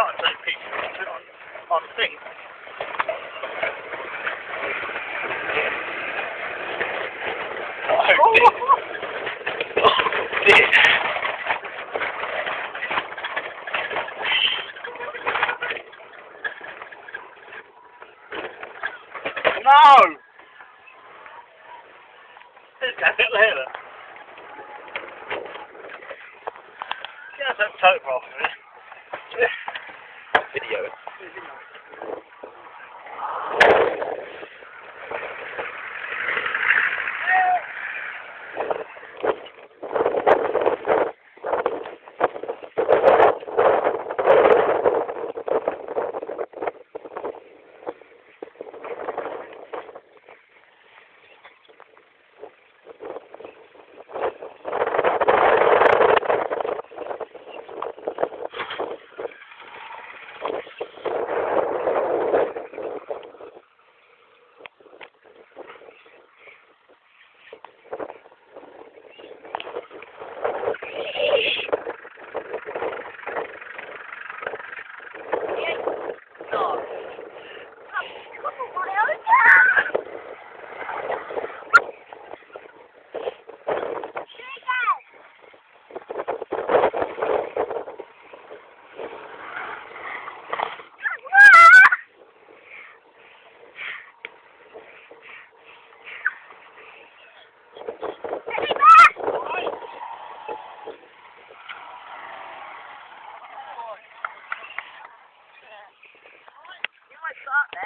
out and take pictures and put it on the thing. Oh dear. Oh dear. No! There's a bit later. Get that photograph of it. Video. Stop there.